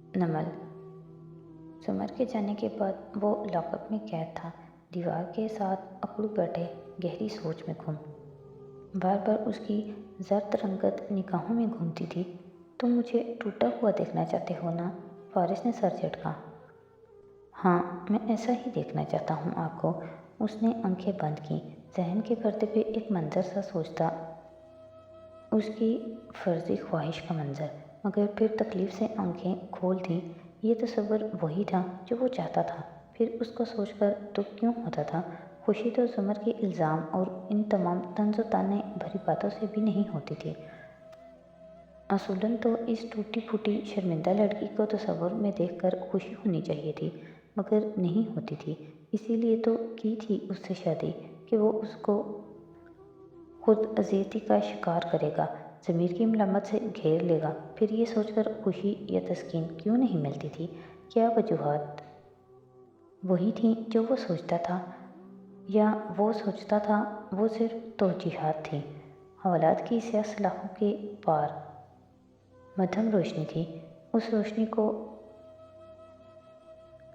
नमल। सुमर के जाने के बाद वो लॉकअप में कैद था, दीवार के साथ अकड़ू बैठे, गहरी सोच में गुम। बार बार उसकी जर्द रंगत निगाहों में घूमती थी। तुम मुझे टूटा हुआ देखना चाहते हो ना? फारिस ने सर झटका। हाँ, मैं ऐसा ही देखना चाहता हूँ आपको। उसने आंखें बंद की, जहन के पर्दे पे एक मंजर सा सोचता, उसकी फर्जी ख्वाहिश का मंजर। मगर फिर तकलीफ से आंखें खोल दी। ये तस्वर वही था जो वो चाहता था। फिर उसको सोचकर दुख क्यों होता था? खुशी तो सुमर के इल्ज़ाम और इन तमाम तंज़ ताने भरी बातों से भी नहीं होती थी। असूलन तो इस टूटी फूटी शर्मिंदा लड़की को तस्वर में देखकर खुशी होनी चाहिए थी, मगर नहीं होती थी। इसीलिए तो की थी उससे शादी कि वो उसको खुद अज़ियती का शिकार करेगा, ज़मीर की मलामत से घेर लेगा। फिर ये सोचकर खुशी या तस्कीन क्यों नहीं मिलती थी? क्या वजूहात वही थीं जो वो सोचता था, या वो सोचता था वो सिर्फ तौजीहात थी, हवालात की स्याह सलाखों के पार? मध्यम रोशनी थी। उस रोशनी को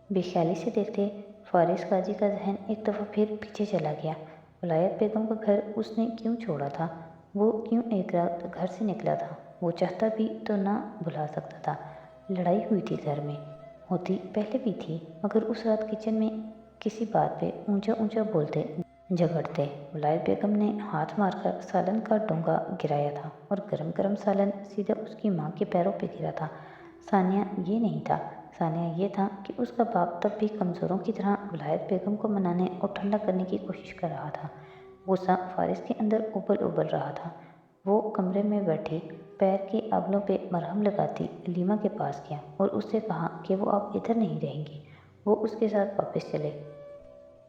बेख्याली से देखते फारिस काजी का जहन एक दफ़ा फिर पीछे चला गया। वलायत बेगम का घर उसने क्यों छोड़ा था? वो क्यों एक रात घर से निकला था? वो चाहता भी तो ना भुला सकता था। लड़ाई हुई थी घर में, होती पहले भी थी, मगर उस रात किचन में किसी बात पे ऊंचा ऊंचा बोलते झगड़ते। वलायत बेगम ने हाथ मारकर सालन का डोंगा गिराया था और गरम गरम सालन सीधा उसकी माँ के पैरों पे गिरा था। सानिया ये नहीं था। सानिया ये था कि उसका बाप तब भी कमज़ोरों की तरह वलायत बेगम को मनाने और ठंडा करने की कोशिश कर रहा था। गुस्सा फारिस के अंदर उबल उबल रहा था। वो कमरे में बैठी पैर के आंवलों पे मरहम लगाती लीमा के पास गया और उससे कहा कि वो अब इधर नहीं रहेंगी। वो उसके साथ वापस चले,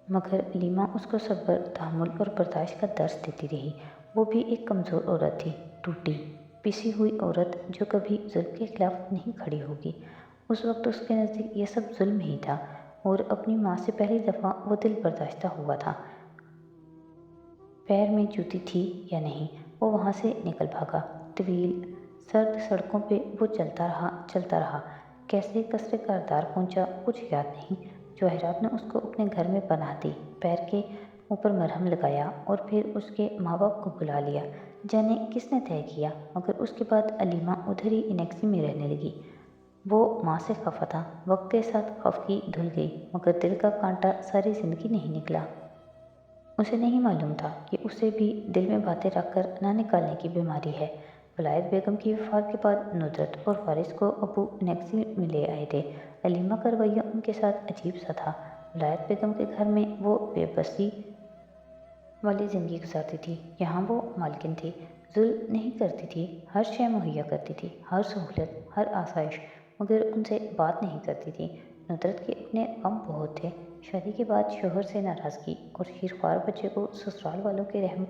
मगर लीमा उसको सब्र, तहम्मुल और बर्दाश्त का दर्स देती रही। वो भी एक कमज़ोर औरत थी, टूटी पिसी हुई औरत जो कभी जुल्म के खिलाफ नहीं खड़ी होगी। उस वक्त उसके नज़दीक ये सब जुल्म ही था, और अपनी माँ से पहली दफ़ा वो दिल बर्दाश्ता हुआ था। पैर में जूती थी या नहीं, वो वहाँ से निकल भागा। तवील सर्द सड़कों पे वो चलता रहा। कैसे कसरे कारदार पहुँचा कुछ याद नहीं। जवाहरात ने उसको अपने घर में पनाह दी, पैर के ऊपर मरहम लगाया और फिर उसके माँ बाप को बुला लिया। जाने किसने तय किया, मगर उसके बाद अलीमा उधर ही इनेक्सी में रहने लगी। वो माँ से खफा था। वक्त के साथ खफगी धुल गई, मगर दिल का कांटा सारी जिंदगी नहीं निकला। उसे नहीं मालूम था कि उसे भी दिल में बातें रखकर ना निकालने की बीमारी है। वलायत बेगम की वफ़ात के बाद नुसरत और फारिस को अबू नेक्सी में ले आए थे। अलीमा का रवैया उनके साथ अजीब सा था। वलायत बेगम के घर में वो बेबसी वाली ज़िंदगी गुजारती थी। यहाँ वो मालकिन थी, जुल्म नहीं करती थी, हर शय मुहैया करती थी, हर सहूलत, हर आसाइश, मगर उनसे बात नहीं करती थी। नुसरत के अपने गम बहुत थे। शादी के बाद शोहर से नाराज़गी और शीरख्वार बच्चे को ससुराल वालों के रहम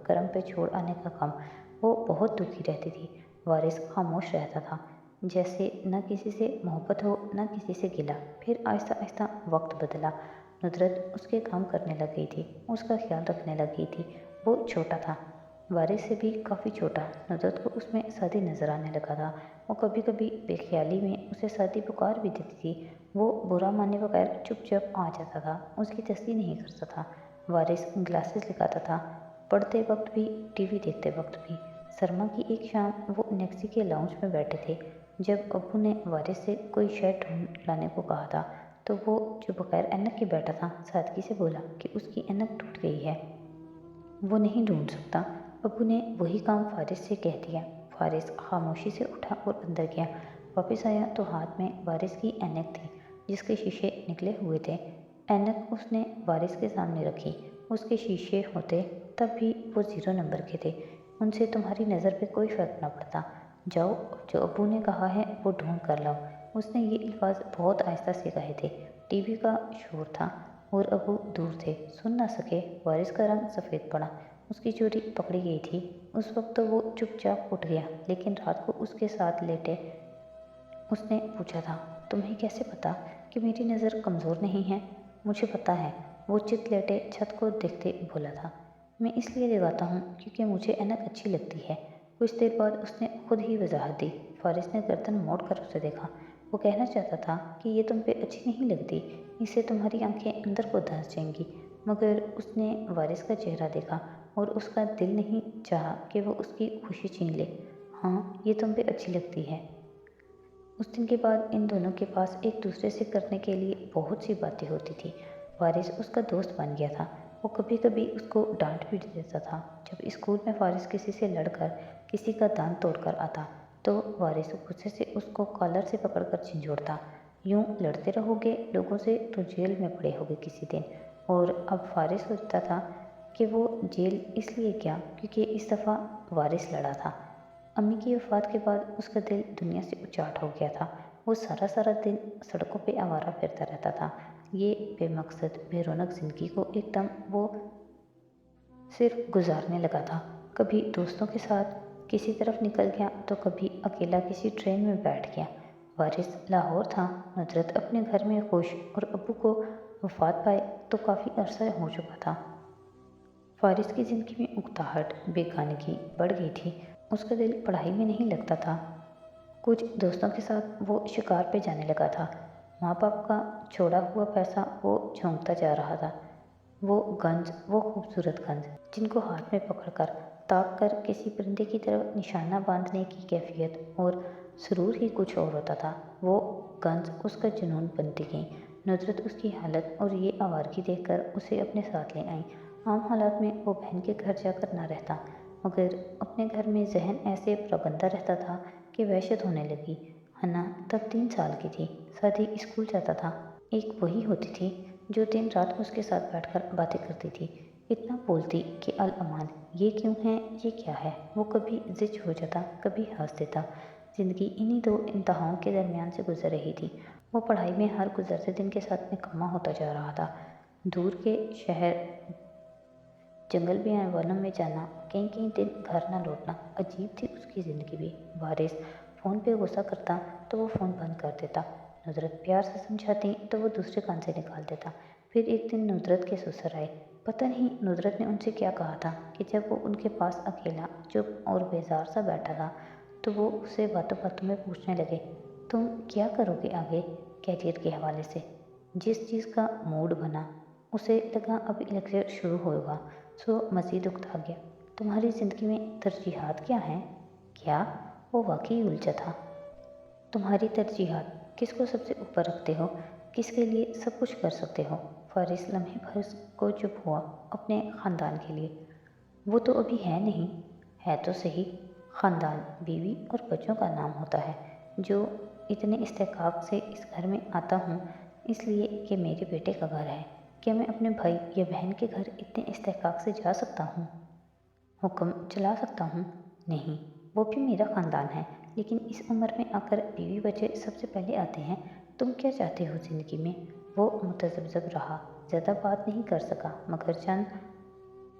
करम पे छोड़ आने का गम। वो बहुत दुखी रहती थी। वारिस खामोश रहता था, जैसे न किसी से मोहब्बत हो न किसी से गिला। फिर आहिस्ता आहिस्ता वक्त बदला। नुसरत उसके काम करने लग गई थी, उसका ख्याल रखने लग गई थी। वो छोटा था, वारिस से भी काफ़ी छोटा। नुसरत को उसमें शादी नज़र आने लगा था। वो कभी कभी बेख्याली में उसे शादी पुकार भी देती थी। वो बुरा माने बगैर चुपचाप आ जाता था, उसकी तस्वीर नहीं करता था। वारिस ग्लासेस लगाता था, पढ़ते वक्त भी टीवी देखते वक्त भी। सरमा की एक शाम वो नेक्सी के लाउंज में बैठे थे, जब अब्बू ने वारिस से कोई शर्ट ढूंढ लाने को कहा था, तो वो जो बगैर ऐनक के बैठा था सादगी से बोला कि उसकी ऐनक टूट गई है, वो नहीं ढूंढ सकता। अब्बू ने वही काम फारिस से कह दिया। फारिस खामोशी से उठा और अंदर गया। वापस आया तो हाथ में वारिस की ऐनक थी, जिसके शीशे निकले हुए थे। ऐनक उसने वारिस के सामने रखी। उसके शीशे होते तब भी वो 0 नंबर के थे। उनसे तुम्हारी नज़र पे कोई फ़र्क ना पड़ता। जाओ, जो अब्बू ने कहा है वो ढूंढ कर लाओ। उसने ये अल्फाज बहुत आहिस्ता से कहे थे। टीवी का शोर था और अब्बू दूर थे, सुन ना सके। वारिस का रंग सफ़ेद पड़ा, उसकी चोरी पकड़ी गई थी। उस वक्त तो वो चुपचाप उठ गया, लेकिन रात को उसके साथ लेटे उसने पूछा था, तुम्हें कैसे पता कि मेरी नज़र कमज़ोर नहीं है? मुझे पता है, वो चित लेटे छत को देखते बोला था। मैं इसलिए जगाता हूँ क्योंकि मुझे ऐनक अच्छी लगती है। कुछ देर बाद उसने खुद ही वजाहत दी। फारिस ने गर्दन मोड़ कर उसे देखा। वो कहना चाहता था कि ये तुम पे अच्छी नहीं लगती, इससे तुम्हारी आंखें अंदर को धंस जाएंगी, मगर उसने वारिस का चेहरा देखा और उसका दिल नहीं चाहा कि वो उसकी खुशी छीन ले। हाँ, ये तुम पे अच्छी लगती है। उस दिन के बाद इन दोनों के पास एक दूसरे से करने के लिए बहुत सी बातें होती थी। फारिस उसका दोस्त बन गया था। वो कभी कभी उसको डांट पीट देता था। जब स्कूल में फारिस किसी से लड़कर किसी का दांत तोड़कर आता तो वारिस गुस्से से उसको कॉलर से पकड़कर झिंझोड़ता, यूं लड़ते रहोगे लोगों से तो जेल में पड़े होगे किसी दिन। और अब फारिस सोचता था कि वो जेल इसलिए गया क्योंकि इस दफ़ा वारिस लड़ा था। अम्मी की वफ़ात के बाद उसका दिल दुनिया से उचाट हो गया था। वो सारा सारा दिन सड़कों पे आवारा फिरता रहता था। ये बेमकसद बेरौनक ज़िंदगी को एकदम वो सिर्फ गुजारने लगा था। कभी दोस्तों के साथ किसी तरफ निकल गया तो कभी अकेला किसी ट्रेन में बैठ गया। वारिस लाहौर था, नुसरत अपने घर में खुश और अब्बू को वफ़ात पाए तो काफ़ी अरसा हो चुका था। फारिस की ज़िंदगी में उकताहट बेगानगी बढ़ गई थी। उसका दिल पढ़ाई में नहीं लगता था। कुछ दोस्तों के साथ वो शिकार पे जाने लगा था। माँ बाप का छोड़ा हुआ पैसा वो झोंकता जा रहा था। वो खूबसूरत गंज जिनको हाथ में पकड़कर ताक कर किसी परिंदे की तरफ निशाना बांधने की कैफियत और सुरूर ही कुछ और होता था। वो गंज उसका जुनून बनती गई। नुसरत उसकी हालत और ये आवारगी देखकर उसे अपने साथ ले आई। आम हालात में वो बहन के घर जाकर ना रहता, मगर अपने घर में जहन ऐसे प्रबंधा रहता था कि वहशत होने लगी। हन्ना तब 3 साल की थी, साथ ही स्कूल जाता था। एक वही होती थी जो दिन रात उसके साथ बैठकर बातें करती थी, इतना बोलती कि अल अमान ये क्यों है, ये क्या है। वो कभी जिज हो जाता, कभी हंस देता। जिंदगी इन्हीं दो इंतहाओं के दरमियान से गुजर रही थी। वो पढ़ाई में हर गुजरते दिन के साथ निकम्मा होता जा रहा था। दूर के शहर जंगल वनों में जाना, कहीं कहीं दिन घर न लौटना, अजीब थी उसकी ज़िंदगी भी। वारिस फ़ोन पे गुस्सा करता तो वो फ़ोन बंद कर देता। नुसरत प्यार से समझाती तो वो दूसरे कान से निकाल देता। फिर एक दिन नुसरत के ससुर आए। पता नहीं नुसरत ने उनसे क्या कहा था कि जब वो उनके पास अकेला चुप और बेजार सा बैठा था तो वो उसे बातों बातों में पूछने लगे, तुम क्या करोगे आगे कैरियर के हवाले से। जिस चीज़ का मूड बना उसे लगा अब लेक्चर शुरू होगा, सो मज़ीद उकता गया। तुम्हारी ज़िंदगी में तरजीहात क्या हैं? क्या? वो वाकई उलझा था। तुम्हारी तरजीहात किसको सबसे ऊपर रखते हो? किसके लिए सब कुछ कर सकते हो? फारिस लम्हे भर को चुप हुआ। अपने ख़ानदान के लिए। वो तो अभी है नहीं। है तो सही। ख़ानदान बीवी और बच्चों का नाम होता है। जो इतने इस्तेकाक से इस घर में आता हूँ इसलिए कि मेरे बेटे का घर है। क्या मैं अपने भाई या बहन के घर इतने इस्तेकाक से जा सकता हूँ? हुक्म चला सकता हूँ? नहीं, वो भी मेरा ख़ानदान है, लेकिन इस उम्र में आकर बीवी बच्चे सबसे पहले आते हैं। तुम क्या चाहते हो ज़िंदगी में? वो मुतज़ब्ज़ब रहा, ज़्यादा बात नहीं कर सका, मगर चंद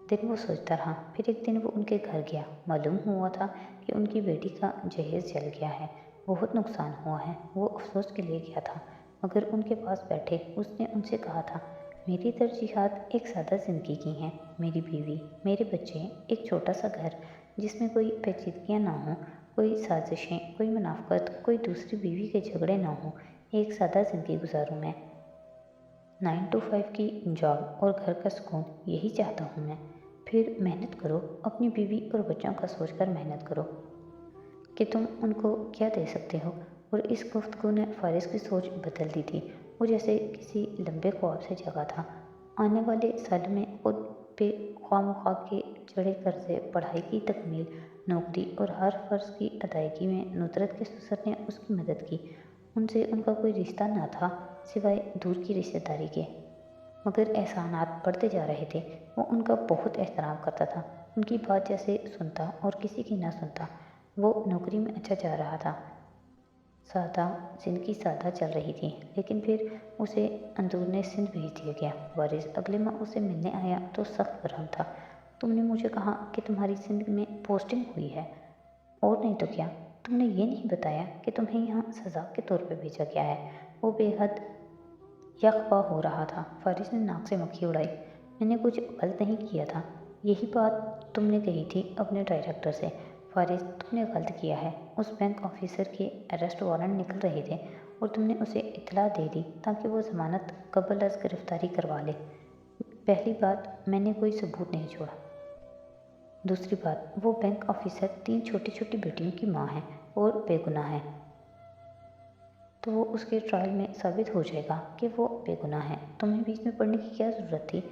दिन वो सोचता रहा। फिर एक दिन वो उनके घर गया। मालूम हुआ था कि उनकी बेटी का जहेज़ जल गया है, बहुत नुकसान हुआ है। वो अफसोस के लिए गया था, मगर उनके पास बैठे उसने उनसे कहा था, मेरी तरजीहात एक सादा ज़िंदगी की हैं। मेरी बीवी, मेरे बच्चे, एक छोटा सा घर जिसमें कोई पेचीदगियाँ ना हों, कोई साजिशें, कोई मुनाफ़कत, कोई दूसरी बीवी के झगड़े ना हों। एक सादा ज़िंदगी गुजारूँ मैं। 9 to 5 की जॉब और घर का सुकून, यही चाहता हूँ मैं। फिर मेहनत करो, अपनी बीवी और बच्चों का सोचकर मेहनत करो कि तुम उनको क्या दे सकते हो। और इस गुफ्तगू ने फारिस की सोच बदल दी थी। वो जैसे किसी लंबे ख्वाब से जगा था। आने वाले साल में खुद पे ख्वामख्वाह के चढ़े कर्जे, पढ़ाई की तकमील, नौकरी और हर फ़र्ज़ की अदायगी में नुसरत के ससुर ने उसकी मदद की। उनसे उनका कोई रिश्ता ना था सिवाय दूर की रिश्तेदारी के, मगर एहसानात बढ़ते जा रहे थे। वो उनका बहुत एहतराम करता था, उनकी बात जैसे सुनता और किसी की ना सुनता। वो नौकरी में अच्छा जा रहा था। सादा ज़िंदगी सादा चल रही थी, लेकिन फिर उसे अंदरूने सिंध भेज दिया गया। वारिस अगले माह उसे मिलने आया तो सख्त गर्म था। तुमने मुझे कहा कि तुम्हारी सिंध में पोस्टिंग हुई है। और नहीं तो क्या। तुमने ये नहीं बताया कि तुम्हें यहाँ सज़ा के तौर पे भेजा गया है। वो बेहद यकवा हो रहा था। फारिस ने नाक से मक्खी उड़ाई। मैंने कुछ गलत नहीं किया था। यही बात तुमने कही थी अपने डायरेक्टर से। फारिस, तुमने गलत किया है। उस बैंक ऑफिसर के अरेस्ट वारंट निकल रहे थे और तुमने उसे इत्तला दे दी ताकि वो जमानत कबल अज़ गिरफ्तारी करवा ले। पहली बात, मैंने कोई सबूत नहीं छोड़ा। दूसरी बात, वो बैंक ऑफिसर 3 छोटी छोटी बेटियों की माँ है और बेगुनाह है, तो वो उसके ट्रायल में साबित हो जाएगा कि वो बेगुनाह है। तुम्हें बीच में पढ़ने की क्या ज़रूरत थी?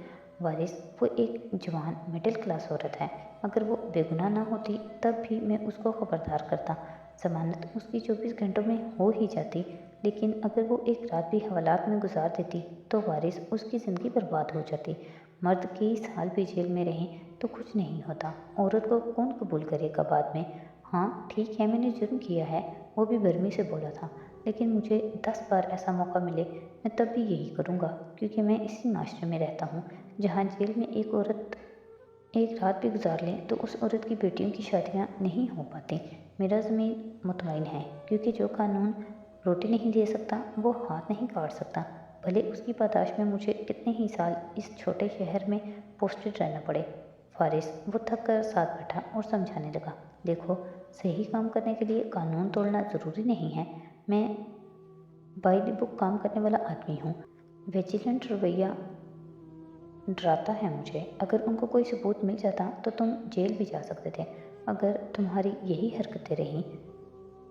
वारिस, वो एक जवान मिडिल क्लास औरत है। अगर वो बेगुनाह ना होती तब भी मैं उसको खबरदार करता। जमानत उसकी 24 घंटों में हो ही जाती, लेकिन अगर वो एक रात भी हवालात में गुजार देती तो वारिस, उसकी ज़िंदगी बर्बाद हो जाती। मर्द कई साल भी जेल में रहें तो कुछ नहीं होता। औरत को कौन कबूल करेगा बाद में? हाँ ठीक है, मैंने जुर्म किया है, वो भी गर्मी से बोला था, लेकिन मुझे 10 बार ऐसा मौका मिले मैं तब भी यही करूँगा, क्योंकि मैं इसी माशरे में रहता हूँ जहाँ जेल में एक औरत एक रात भी गुजार ले तो उस औरत की बेटियों की शादियाँ नहीं हो पाती। मेरा ज़मीन मुतमईन है, क्योंकि जो कानून रोटी नहीं दे सकता वो हाथ नहीं काट सकता, भले उसकी पादाश में मुझे कितने ही साल इस छोटे शहर में पोस्टेड रहना पड़े। फारिस, वो थक कर साथ बैठा और समझाने लगा, देखो, सही काम करने के लिए कानून तोड़ना ज़रूरी नहीं है। मैं बाई द बुक काम करने वाला आदमी हूँ। विजिलेंट रवैया डराता है मुझे। अगर उनको कोई सबूत मिल जाता तो तुम जेल भी जा सकते थे। अगर तुम्हारी यही हरकतें रहीं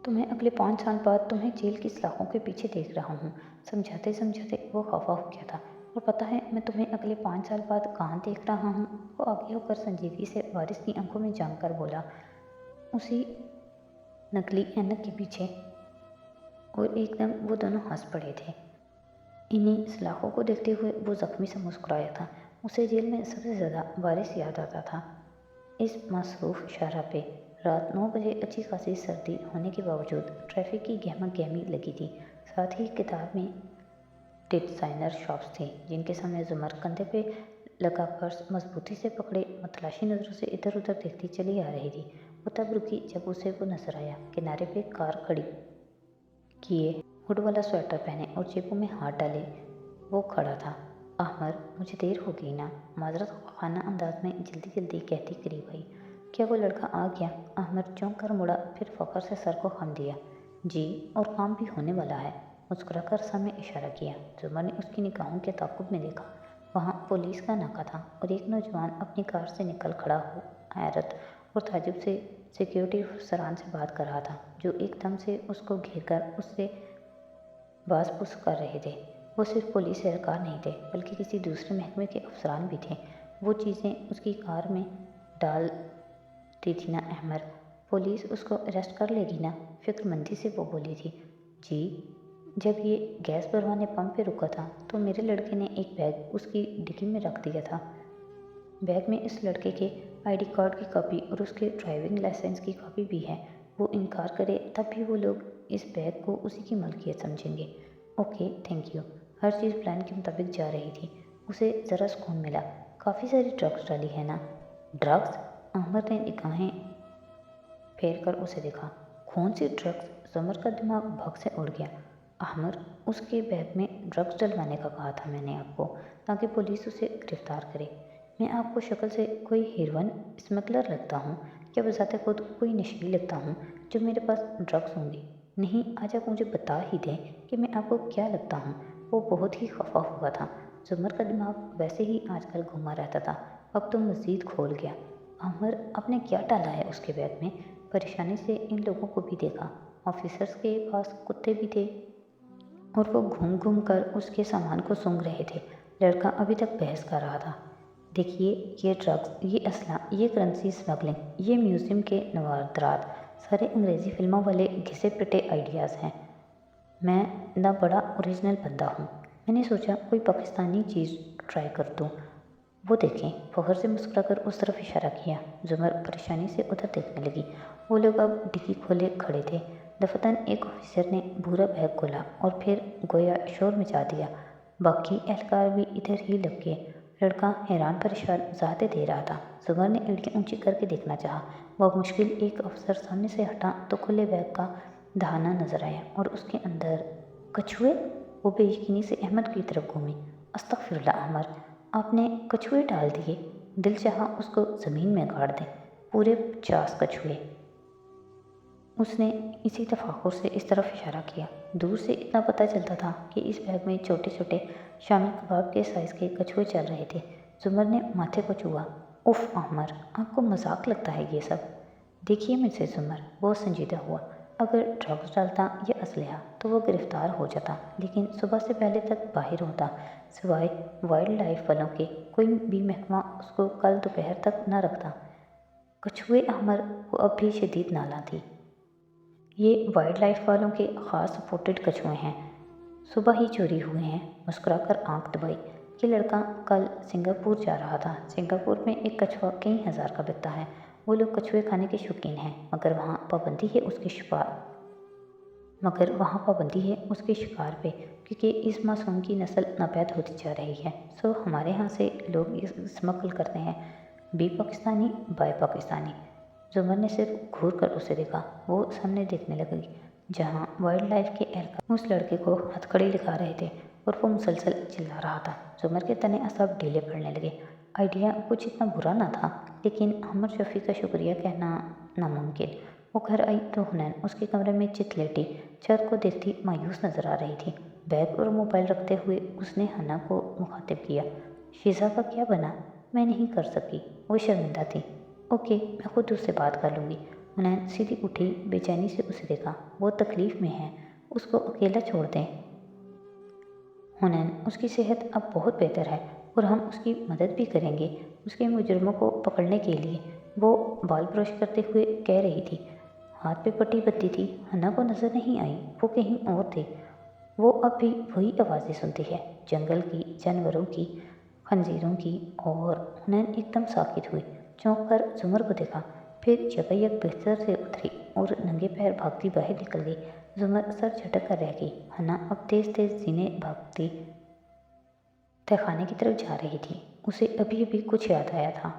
तो मैं अगले 5 साल बाद तुम्हें जेल की सलाखों के पीछे देख रहा हूँ। समझाते समझाते वो खफा हो गया था। और पता है मैं तुम्हें अगले 5 साल बाद कहाँ देख रहा हूँ? वो आगे होकर संजीदगी से वारिस की आंखों में झांक कर बोला, उसी नकली ऐनक के पीछे। और एकदम वो दोनों हंस पड़े थे। इन्हीं सलाखों को देखते हुए वो जख्मी से मुस्कुराया था। उसे जेल में सबसे ज़्यादा वारिस याद आता था। इस मसरूफ़ शाहराह पे रात 9 बजे अच्छी खासी सर्दी होने के बावजूद ट्रैफिक की गहमा गहमी लगी थी। साथ ही किताब में डिज़ाइनर शॉप्स थी, जिनके सामने जुमर कंधे पे लगा पर्स मजबूती से पकड़े मतलाशी नज़रों से इधर उधर देखती चली आ रही थी। वो तब रुकी जब उसे वो नजर आया। किनारे पे कार खड़ी किए, हुड वाला स्वेटर पहने और जेबों में हाथ डाले वो खड़ा था। अहमर, मुझे देर हो गई ना? माजरत खाना अंदाज में जल्दी जल्दी कहती करीब आई। क्या वो लड़का आ गया? अहमर चौंक कर मुड़ा, फिर फखर से सर को खम दिया। जी, और काम भी होने वाला है। मुस्कुराकर सामने इशारा किया। जुमर ने उसकी निगाहों के ताक़ुब में देखा। वहाँ पुलिस का नाका था और एक नौजवान अपनी कार से निकल खड़ा हो हैरत और ताज्जुब से सिक्योरिटी अफसरान से बात कर रहा था, जो एकदम से उसको घेर कर उससे बास पुस कर रहे थे। वो सिर्फ पुलिस एहलकार नहीं थे, बल्कि किसी दूसरे महकमे के अफसरान भी थे। वो चीज़ें उसकी कार में डाल दी थी ना अहमर? पुलिस उसको अरेस्ट कर लेगी ना? फिक्रमंदी से वो बोली थी। जी, जब ये गैस भरवाने पंप पे रुका था तो मेरे लड़के ने एक बैग उसकी डिक्की में रख दिया था। बैग में इस लड़के के आईडी कार्ड की कॉपी और उसके ड्राइविंग लाइसेंस की कॉपी भी है। वो इनकार करे तब भी वो लोग इस बैग को उसी की मलकियत समझेंगे। Okay, thank you. Her cheese plan के मुताबिक जा रही थी। उसे ज़रा सुकून मिला। काफ़ी सारी ड्रग्स डाली है ना? ड्रग्स? अहमद ने निगाहें फेर कर उसे देखा। कौन सी ड्रग्स? समर का दिमाग भग से उड़ गया। अहमद, उसके बैग में ड्रग्स डलवाने का कहा था मैंने आपको, ताकि पुलिस उसे गिरफ्तार करे। मैं आपको शक्ल से कोई हेरोइन स्मगलर लगता हूँ या बजाते खुद कोई नशीली लगता हूँ जो मेरे पास ड्रग्स होंगी? नहीं, आज आप मुझे बता ही दें कि मैं आपको क्या लगता हूँ। वो बहुत ही खफा हुआ था। जुमर का दिमाग वैसे ही आजकल घुमा रहता था, अब तो मज़ीद खोल गया। अमर, आपने क्या डाला है उसके बैग में? परेशानी से इन लोगों को भी देखा। ऑफिसर्स के पास कुत्ते भी थे और वो घूम घूम कर उसके सामान को सूंघ रहे थे। लड़का अभी तक बहस कर रहा था। देखिए, ये ड्रग्स, ये असला, ये करेंसी स्मगलिंग, ये म्यूज़ियम के नवादरात, सारे अंग्रेज़ी फिल्मों वाले घिसे पिटे आइडियाज़ हैं। मैं ना बड़ा ओरिजिनल बंदा हूँ। मैंने सोचा कोई पाकिस्तानी चीज़ ट्राई कर दूँ। वो देखें, फ़खर से मुस्कुराकर उस तरफ इशारा किया। जुमर परेशानी से उधर देखने लगी। वो लोग अब डिक्की खोले खड़े थे। दफतन एक ऑफिसर ने भूरा बैग खोला और फिर गोया शोर मचा दिया। बाकी एहलकार भी इधर ही लग गए। लड़का हैरान परेशान वजाहतें दे रहा था। जुमर ने एड़ियाँ ऊंची करके देखना चाहा। वह मुश्किल एक अफसर सामने से हटा तो खुले बैग का दहाना नजर आया और उसके अंदर कछुए। वो बेयकीनी से अहमद की तरफ घूमी। अस्तगफिरुल्लाह अहमद, आपने कछुए डाल दिए? दिल चाहा उसको ज़मीन में गाड़ दें, पूरे 50 कछुए। उसने इसी तफाकुर से इस तरफ इशारा किया। दूर से इतना पता चलता था कि इस बैग में छोटे छोटे शामी कबाब के साइज़ के कछुए चल रहे थे। जुमर ने माथे को छुआ। उफ आमर, आपको मजाक लगता है ये सब? देखिए मुझसे जुमर, वो संजीदा हुआ। अगर ड्रग्स डालता या असलहा तो वो गिरफ्तार हो जाता, लेकिन सुबह से पहले तक बाहर होता। सिवाय वाइल्ड लाइफ वालों के कोई भी महकमा उसको कल दोपहर तक न रखता। कछुए अहमर, वो अब भी शदीद नाला थी। ये वाइल्ड लाइफ वालों के ख़ास सपोर्टेड कछुए हैं, सुबह ही चोरी हुए हैं। मुस्कुराकर आंख दबाई। ये लड़का कल सिंगापुर जा रहा था। सिंगापुर में एक कछुआ कई हज़ार का बिकता है। वो लोग कछुए खाने के शौकीन हैं, मगर वहाँ पाबंदी है उसके शिकार पे, क्योंकि इस मासूम की नस्ल नापैद होती जा रही है। सो हमारे यहाँ से लोग इस स्मगल करते हैं, बी पाकिस्तानी बाय पाकिस्तानी। जुमर ने सिर्फ घूर कर उसे देखा। वो सामने देखने लगी जहाँ वाइल्ड लाइफ के एहलकार उस लड़के को हथकड़ी लिखा रहे थे और वो मुसलसल चिल्ला रहा था। जुमर के तने असब ढीले पड़ने लगे। आइडिया कुछ इतना बुरा ना था, लेकिन अहमद शफी का शुक्रिया कहना नामुमकिन। वो घर आई तो हुनैन उसके कमरे में चित लेटी छत को देखती मायूस नजर आ रही थी। बैग और मोबाइल रखते हुए उसने हन्ना को मुखातिब किया। शीज़ा का क्या बना? मैं नहीं कर सकी, वो शर्मिंदा थी। ओके, मैं खुद उससे बात कर लूँगी। हुनैन सीधी उठी, बेचैनी से उसे देखा। वो तकलीफ़ में है, उसको अकेला छोड़ दें। हुनैन, उसकी सेहत अब बहुत बेहतर है और हम उसकी मदद भी करेंगे उसके मुजरिमों को पकड़ने के लिए, वो बाल ब्रश करते हुए कह रही थी। हाथ पे पट्टी बंधी थी। हन्ना को नज़र नहीं आई, वो कहीं और थे। वो अब भी वही आवाज़ें सुनती है, जंगल की, जानवरों की, खंजीरों की। और हुनैन एकदम साकित हुई, चौंक कर जुमर को देखा, फिर यकायक बिस्तर से उतरी और नंगे पैर भागती बाहर निकल गई। जुमर सर झटक कर रह गई। हन्ना अब तेज तेज सीने भागती तहखाने की तरफ जा रही थी। उसे अभी अभी कुछ याद आया था।